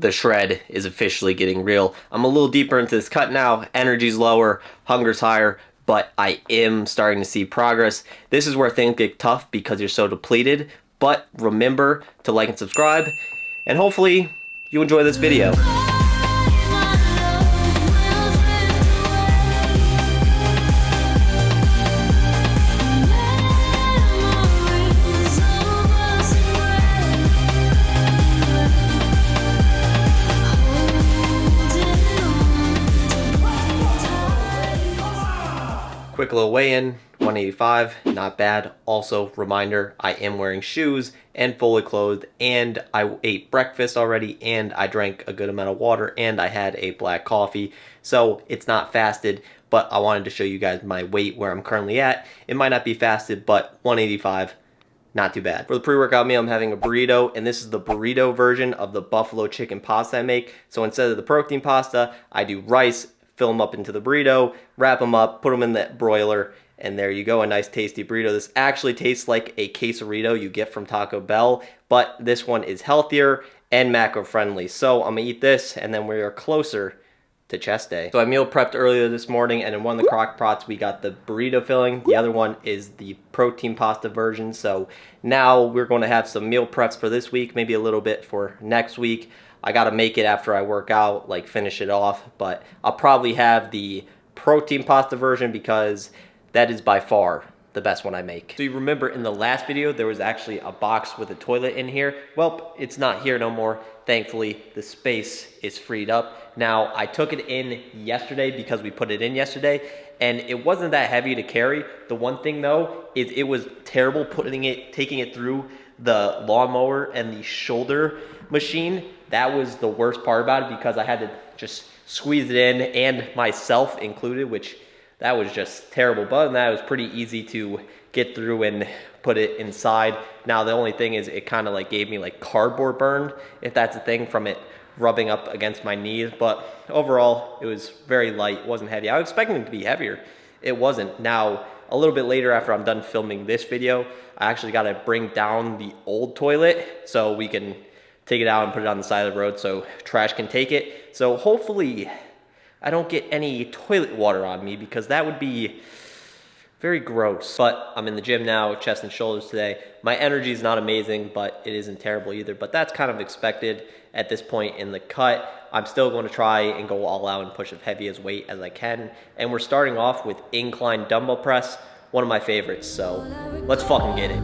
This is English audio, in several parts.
the shred is officially getting real. I'm a little deeper into this cut now. Energy's lower, hunger's higher, but I am starting to see progress. This is where things get tough because you're so depleted. But remember to like and subscribe, and hopefully you enjoy this video. Quick little weigh-in, 185, not bad. Also, reminder, I am wearing shoes and fully clothed, and I ate breakfast already, and I drank a good amount of water, and I had a black coffee. So it's not fasted, but I wanted to show you guys my weight where I'm currently at. It might not be fasted, but 185, not too bad. For the pre-workout meal, I'm having a burrito, and this is the burrito version of the buffalo chicken pasta I make. So instead of the protein pasta, I do rice, fill them up into the burrito, wrap them up, put them in the broiler, and there you go, a nice tasty burrito. This actually tastes like a quesarito you get from Taco Bell, but this one is healthier and macro friendly. So I'm gonna eat this, and then we are closer to chest day. So I meal prepped earlier this morning, and in one of the crock pots we got the burrito filling. The other one is the protein pasta version. So now we're going to have some meal preps for this week, maybe a little bit for next week. I gotta make it after I work out, like finish it off, but I'll probably have the protein pasta version because that is by far the best one I make. So you remember in the last video, there was actually a box with a toilet in here. Well, it's not here no more. Thankfully, the space is freed up. Now, I took it in yesterday because we put it in yesterday, and it wasn't that heavy to carry. The one thing though, is it was terrible taking it through the lawnmower and the shoulder machine. That was the worst part about it because I had to just squeeze it in, and myself included, which that was just terrible. But other than that, it was pretty easy to get through and put it inside. Now the only thing is it kind of like gave me like cardboard burn, if that's a thing, from it rubbing up against my knees. But overall, it was very light, it wasn't heavy. I was expecting it to be heavier. It wasn't. Now, a little bit later after I'm done filming this video, I actually got to bring down the old toilet so we can take it out and put it on the side of the road so trash can take it. So hopefully I don't get any toilet water on me because that would be very gross. But I'm in the gym now, chest and shoulders today. My energy is not amazing, but it isn't terrible either. But that's kind of expected at this point in the cut. I'm still going to try and go all out and push as heavy as weight as I can. And we're starting off with incline dumbbell press, one of my favorites. So let's fucking get it.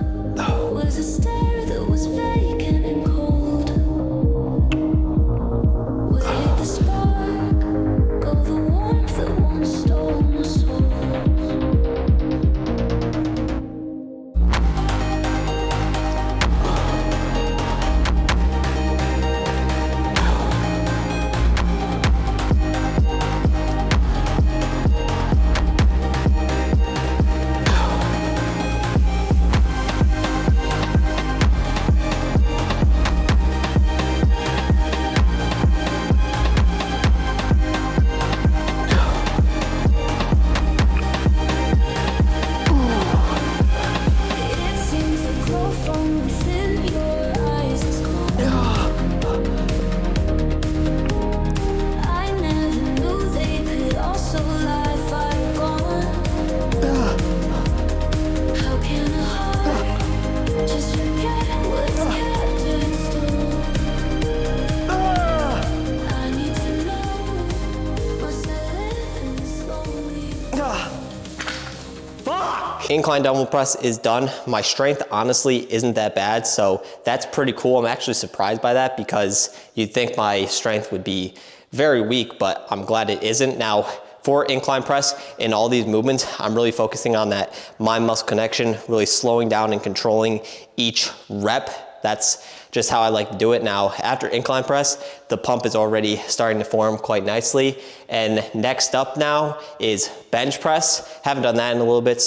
Incline dumbbell press is done. My strength honestly isn't that bad, so that's pretty cool. I'm actually surprised by that because you'd think my strength would be very weak, but I'm glad it isn't. Now, for incline press in all these movements, I'm really focusing on that mind-muscle connection, really slowing down and controlling each rep. That's just how I like to do it. Now, after incline press, the pump is already starting to form quite nicely. And next up now is bench press. Haven't done that in a little bit,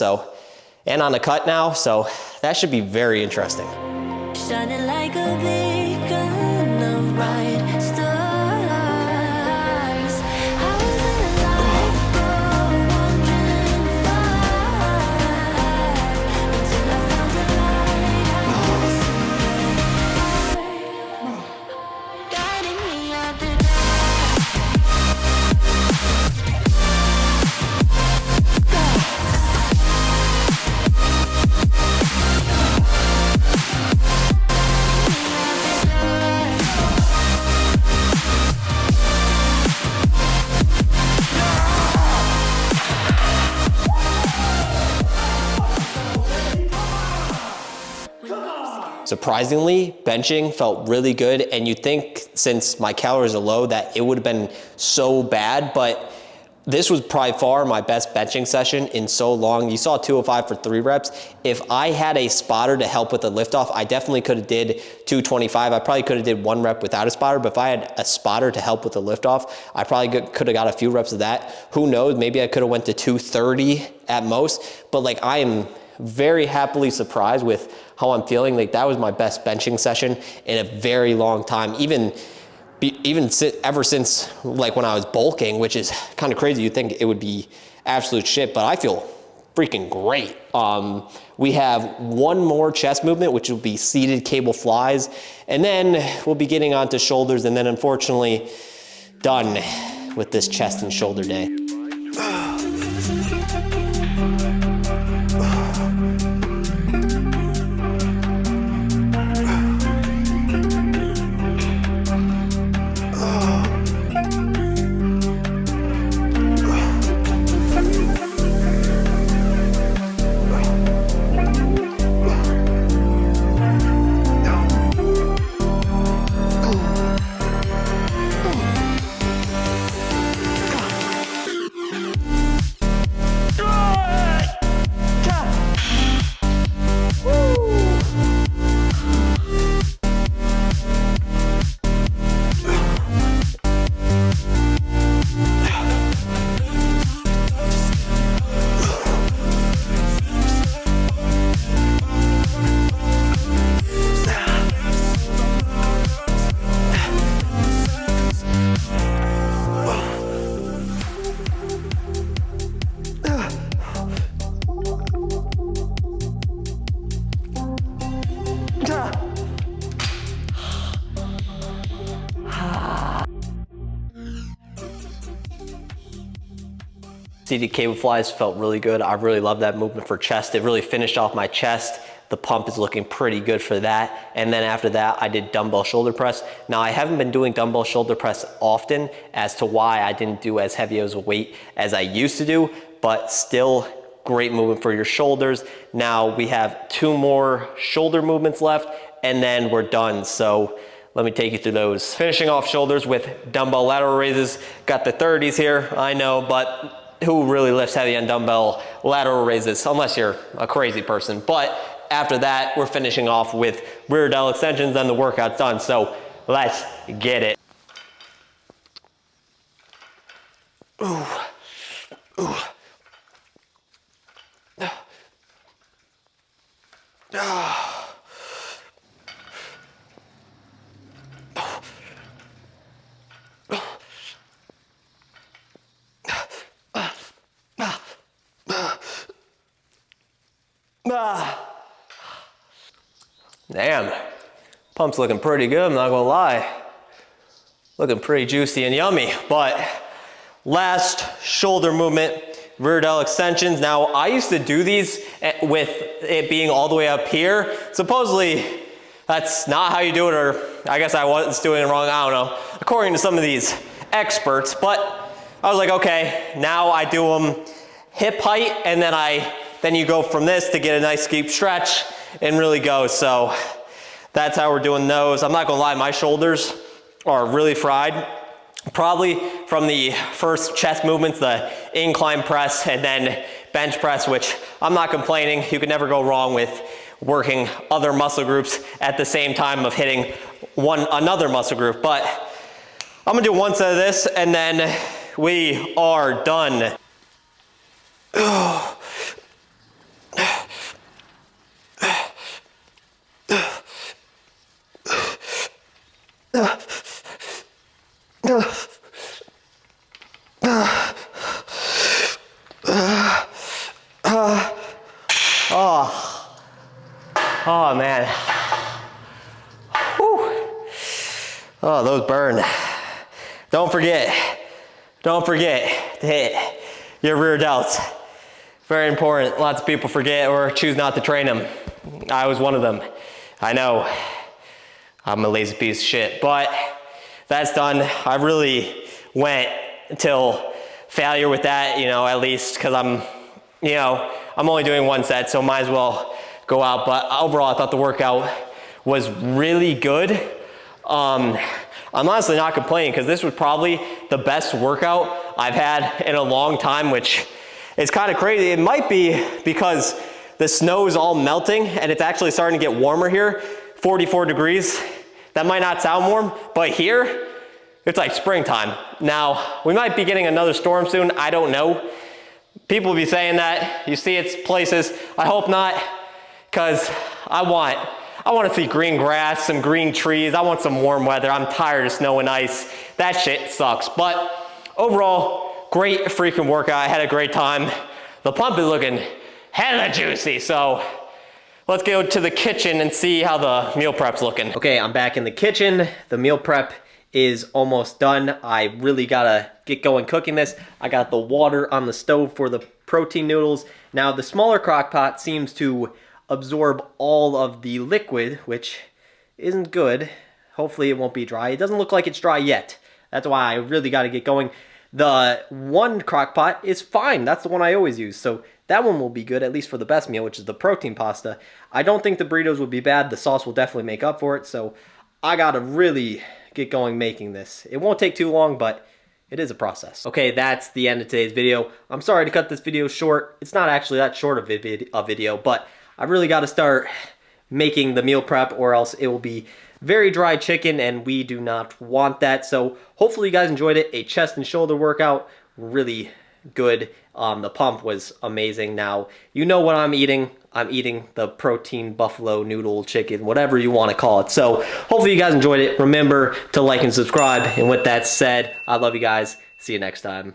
and on a cut now, so that should be very interesting. Shining like a beacon of bright stars. Guiding me surprisingly, benching felt really good. And you'd think since my calories are low that it would have been so bad, but this was probably far my best benching session in so long. You saw 205 for 3 reps. If I had a spotter to help with the lift off, I definitely could have did 225. I probably could have did 1 rep without a spotter, but if I had a spotter to help with the lift off, I probably could have got a few reps of that. Who knows, maybe I could have went to 230 at most, but like I am very happily surprised with how I'm feeling. Like that was my best benching session in a very long time. Ever since like when I was bulking, which is kind of crazy. You'd think it would be absolute shit, but I feel freaking great. We have one more chest movement, which will be seated cable flies. And then we'll be getting onto shoulders, and then unfortunately done with this chest and shoulder day. Seated cable flies felt really good. I really love that movement for chest. It really finished off my chest. The pump is looking pretty good for that. And then after that, I did dumbbell shoulder press. Now I haven't been doing dumbbell shoulder press often as to why I didn't do as heavy as a weight as I used to do, but still great movement for your shoulders. Now we have 2 more shoulder movements left and then we're done. So let me take you through those. Finishing off shoulders with dumbbell lateral raises. Got the 30s here, I know, but who really lifts heavy on dumbbell lateral raises unless you're a crazy person. But after that, we're finishing off with rear delt extensions and the workout's done. So let's get it. Ooh. Ooh. Damn, pump's looking pretty good, I'm not gonna lie. Looking pretty juicy and yummy, but last shoulder movement, rear delt extensions. Now, I used to do these with it being all the way up here. Supposedly, that's not how you do it, or I guess I was doing it wrong, I don't know, according to some of these experts, but I was like, okay, now I do them hip height, and then you go from this to get a nice deep stretch and really go. So that's how we're doing those. I'm not gonna lie, my shoulders are really fried. Probably from the first chest movements, the incline press and then bench press, which I'm not complaining. You can never go wrong with working other muscle groups at the same time of hitting another muscle group. But I'm gonna do one set of this and then we are done. Oh man. Whew. Oh, those burn. Don't forget to hit your rear delts. Very important. Lots of people forget or choose not to train them. I was one of them. I know I'm a lazy piece of shit, but that's done. I really went till failure with that, at least because I'm only doing one set, so might as well go out. But overall, I thought the workout was really good. I'm honestly not complaining because this was probably the best workout I've had in a long time, which is kind of crazy. It might be because the snow is all melting and it's actually starting to get warmer here, 44 degrees. That might not sound warm, but here, it's like springtime. Now, we might be getting another storm soon, I don't know. People will be saying that, you see it's places. I hope not, because I want to see green grass, some green trees. I want some warm weather. I'm tired of snow and ice. That shit sucks. But overall, great freaking workout. I had a great time. The pump is looking hella juicy. So let's go to the kitchen and see how the meal prep's looking. Okay, I'm back in the kitchen. The meal prep is almost done. I really gotta get going cooking this. I got the water on the stove for the protein noodles. Now the smaller crock pot seems to absorb all of the liquid, which isn't good. Hopefully it won't be dry. It doesn't look like it's dry yet. That's why I really got to get going. The one crock pot is fine. That's the one I always use. So that one will be good, at least for the best meal, which is the protein pasta. I don't think the burritos would be bad. The sauce will definitely make up for it. So I got to really get going making this. It won't take too long, but it is a process. Okay, that's the end of today's video. I'm sorry to cut this video short. It's not actually that short of a video, but I really got to start making the meal prep or else it will be very dry chicken and we do not want that. So hopefully you guys enjoyed it. A chest and shoulder workout, really good. The pump was amazing. Now, you know what I'm eating. I'm eating the protein buffalo noodle chicken, whatever you want to call it. So hopefully you guys enjoyed it. Remember to like and subscribe. And with that said, I love you guys. See you next time.